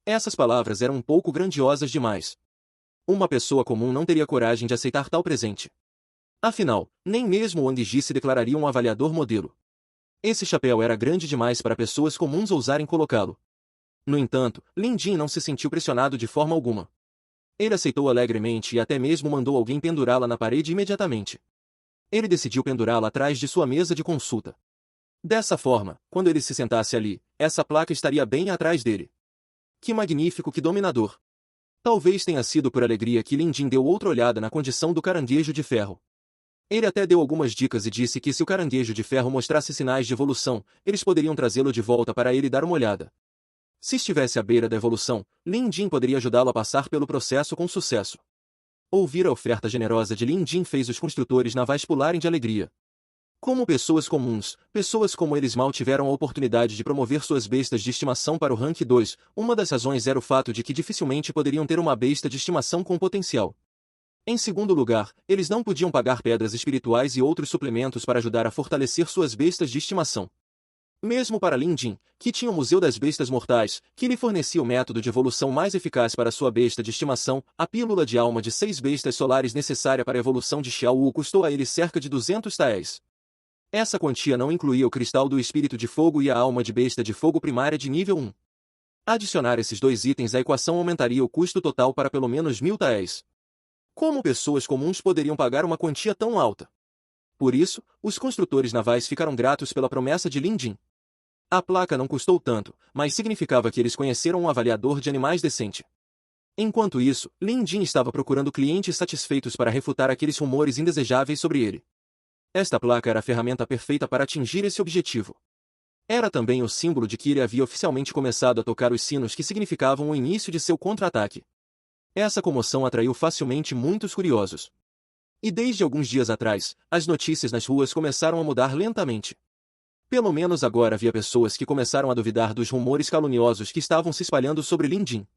Essas palavras eram um pouco grandiosas demais. Uma pessoa comum não teria coragem de aceitar tal presente. Afinal, nem mesmo Wang Ji se declararia um avaliador modelo. Esse chapéu era grande demais para pessoas comuns ousarem colocá-lo. No entanto, Lin Jin não se sentiu pressionado de forma alguma. Ele aceitou alegremente e até mesmo mandou alguém pendurá-la na parede imediatamente. Ele decidiu pendurá-la atrás de sua mesa de consulta. Dessa forma, quando ele se sentasse ali, essa placa estaria bem atrás dele. Que magnífico, que dominador! Talvez tenha sido por alegria que Lin Jin deu outra olhada na condição do caranguejo de ferro. Ele até deu algumas dicas e disse que se o caranguejo de ferro mostrasse sinais de evolução, eles poderiam trazê-lo de volta para ele dar uma olhada. Se estivesse à beira da evolução, Lin Jin poderia ajudá-lo a passar pelo processo com sucesso. Ouvir a oferta generosa de Lin Jin fez os construtores navais pularem de alegria. Como pessoas como eles mal tiveram a oportunidade de promover suas bestas de estimação para o rank 2, uma das razões era o fato de que dificilmente poderiam ter uma besta de estimação com potencial. Em segundo lugar, eles não podiam pagar pedras espirituais e outros suplementos para ajudar a fortalecer suas bestas de estimação. Mesmo para Lin Jin, que tinha o Museu das Bestas Mortais, que lhe fornecia o método de evolução mais eficaz para sua besta de estimação, a pílula de alma de 6 bestas solares necessária para a evolução de Xiao Wu custou a ele cerca de 200 taéis. Essa quantia não incluía o cristal do espírito de fogo e a alma de besta de fogo primária de nível 1. Adicionar esses dois itens à equação aumentaria o custo total para pelo menos 1000 taéis. Como pessoas comuns poderiam pagar uma quantia tão alta? Por isso, os construtores navais ficaram gratos pela promessa de Lin Jin. A placa não custou tanto, mas significava que eles conheceram um avaliador de animais decente. Enquanto isso, Lin Jin estava procurando clientes satisfeitos para refutar aqueles rumores indesejáveis sobre ele. Esta placa era a ferramenta perfeita para atingir esse objetivo. Era também o símbolo de que ele havia oficialmente começado a tocar os sinos que significavam o início de seu contra-ataque. Essa comoção atraiu facilmente muitos curiosos. E desde alguns dias atrás, as notícias nas ruas começaram a mudar lentamente. Pelo menos agora havia pessoas que começaram a duvidar dos rumores caluniosos que estavam se espalhando sobre Lin Jin.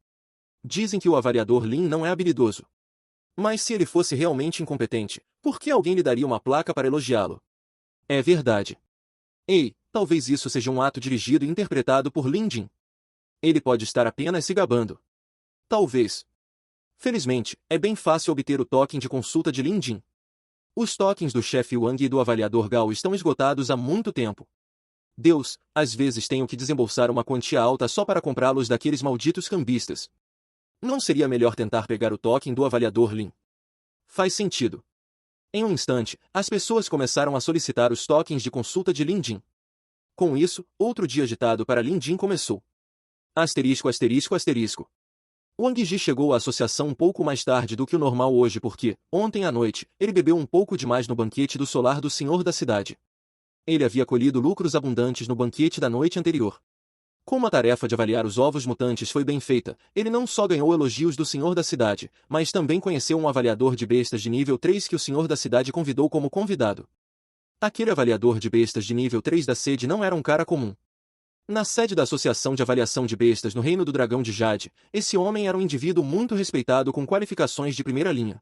Dizem que o avaliador Lin não é habilidoso. Mas se ele fosse realmente incompetente, por que alguém lhe daria uma placa para elogiá-lo? É verdade. Ei, talvez isso seja um ato dirigido e interpretado por Lin Jin. Ele pode estar apenas se gabando. Talvez. Felizmente, é bem fácil obter o token de consulta de Lin Jin. Os tokens do chefe Wang e do avaliador Gao estão esgotados há muito tempo. Deus, às vezes tenho que desembolsar uma quantia alta só para comprá-los daqueles malditos cambistas. Não seria melhor tentar pegar o token do avaliador Lin? Faz sentido. Em um instante, as pessoas começaram a solicitar os tokens de consulta de Lin Jin. Com isso, outro dia agitado para Lin Jin começou. Asterisco, asterisco, asterisco. Wang Ji chegou à associação um pouco mais tarde do que o normal hoje porque, ontem à noite, ele bebeu um pouco demais no banquete do solar do senhor da cidade. Ele havia colhido lucros abundantes no banquete da noite anterior. Como a tarefa de avaliar os ovos mutantes foi bem feita, ele não só ganhou elogios do senhor da cidade, mas também conheceu um avaliador de bestas de nível 3 que o senhor da cidade convidou como convidado. Aquele avaliador de bestas de nível 3 da sede não era um cara comum. Na sede da Associação de Avaliação de Bestas no Reino do Dragão de Jade, esse homem era um indivíduo muito respeitado com qualificações de primeira linha.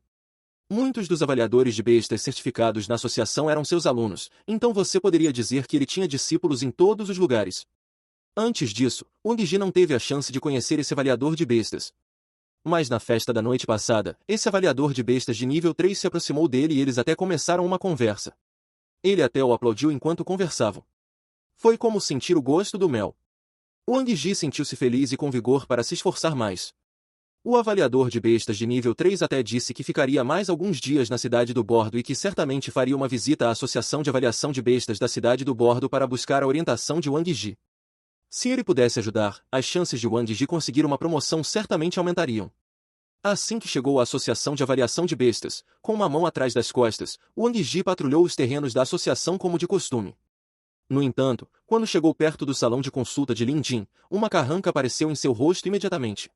Muitos dos avaliadores de bestas certificados na associação eram seus alunos, então você poderia dizer que ele tinha discípulos em todos os lugares. Antes disso, Wang Ji não teve a chance de conhecer esse avaliador de bestas. Mas na festa da noite passada, esse avaliador de bestas de nível 3 se aproximou dele e eles até começaram uma conversa. Ele até o aplaudiu enquanto conversavam. Foi como sentir o gosto do mel. Wang Ji sentiu-se feliz e com vigor para se esforçar mais. O avaliador de bestas de nível 3 até disse que ficaria mais alguns dias na cidade do Bordo e que certamente faria uma visita à Associação de Avaliação de Bestas da cidade do Bordo para buscar a orientação de Wang Ji. Se ele pudesse ajudar, as chances de Wang Ji conseguir uma promoção certamente aumentariam. Assim que chegou à Associação de Avaliação de Bestas, com uma mão atrás das costas, Wang Ji patrulhou os terrenos da associação como de costume. No entanto, quando chegou perto do salão de consulta de Lin Jin, uma carranca apareceu em seu rosto imediatamente.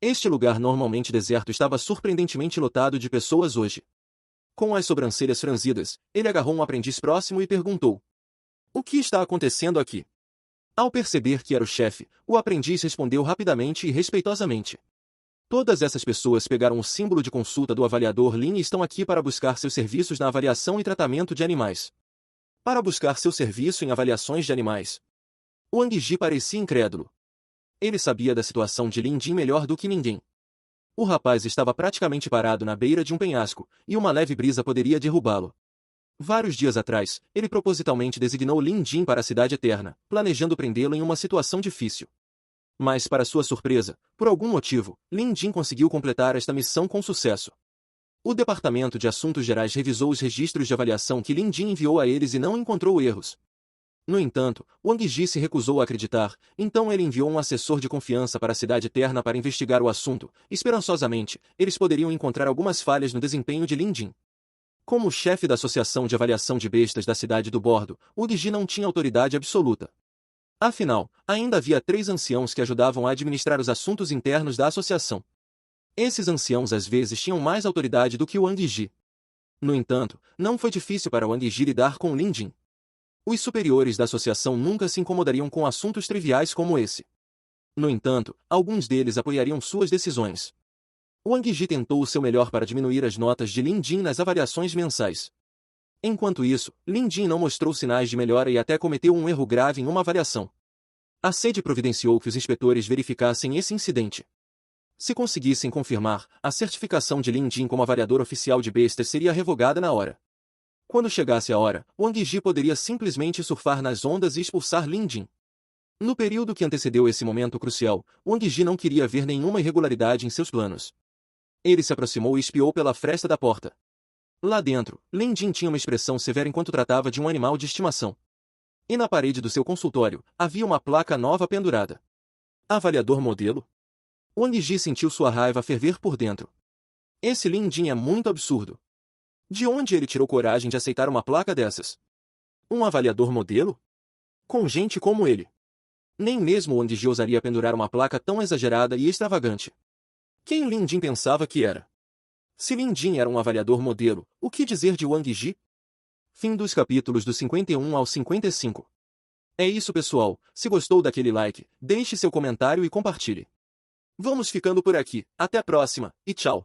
Este lugar normalmente deserto estava surpreendentemente lotado de pessoas hoje. Com as sobrancelhas franzidas, ele agarrou um aprendiz próximo e perguntou: "O que está acontecendo aqui?" Ao perceber que era o chefe, o aprendiz respondeu rapidamente e respeitosamente: "Todas essas pessoas pegaram o símbolo de consulta do avaliador Lin e estão aqui para buscar seus serviços na avaliação e tratamento de animais." Para buscar seu serviço em avaliações de animais. Wang Ji parecia incrédulo. Ele sabia da situação de Lin Jin melhor do que ninguém. O rapaz estava praticamente parado na beira de um penhasco, e uma leve brisa poderia derrubá-lo. Vários dias atrás, ele propositalmente designou Lin Jin para a Cidade Eterna, planejando prendê-lo em uma situação difícil. Mas para sua surpresa, por algum motivo, Lin Jin conseguiu completar esta missão com sucesso. O Departamento de Assuntos Gerais revisou os registros de avaliação que Lin Jin enviou a eles e não encontrou erros. No entanto, Wang Ji se recusou a acreditar, então ele enviou um assessor de confiança para a Cidade Eterna para investigar o assunto. Esperançosamente, eles poderiam encontrar algumas falhas no desempenho de Lin Jin. Como chefe da Associação de Avaliação de Bestas da Cidade do Bordo, Wang Ji não tinha autoridade absoluta. Afinal, ainda havia 3 anciãos que ajudavam a administrar os assuntos internos da associação. Esses anciãos às vezes tinham mais autoridade do que Wang Ji. No entanto, não foi difícil para Wang Yi lidar com Lin Jin. Os superiores da associação nunca se incomodariam com assuntos triviais como esse. No entanto, alguns deles apoiariam suas decisões. Wang Yi tentou o seu melhor para diminuir as notas de Lin Jin nas avaliações mensais. Enquanto isso, Lin Jin não mostrou sinais de melhora e até cometeu um erro grave em uma avaliação. A sede providenciou que os inspetores verificassem esse incidente. Se conseguissem confirmar, a certificação de Lin Jin como avaliador oficial de bestas seria revogada na hora. Quando chegasse a hora, Wang Yi poderia simplesmente surfar nas ondas e expulsar Lin Jin. No período que antecedeu esse momento crucial, Wang Yi não queria ver nenhuma irregularidade em seus planos. Ele se aproximou e espiou pela fresta da porta. Lá dentro, Lin Jin tinha uma expressão severa enquanto tratava de um animal de estimação. E na parede do seu consultório, havia uma placa nova pendurada. Avaliador modelo? Wang Yi sentiu sua raiva ferver por dentro. Esse Lin Jin é muito absurdo. De onde ele tirou coragem de aceitar uma placa dessas? Um avaliador modelo? Com gente como ele. Nem mesmo Wang Yi ousaria pendurar uma placa tão exagerada e extravagante. Quem Lin Jin pensava que era? Se Lin Jin era um avaliador modelo, o que dizer de Wang Yi? Fim dos capítulos do 51 ao 55. É isso, pessoal. Se gostou daquele like, deixe seu comentário e compartilhe. Vamos ficando por aqui. Até a próxima, e tchau!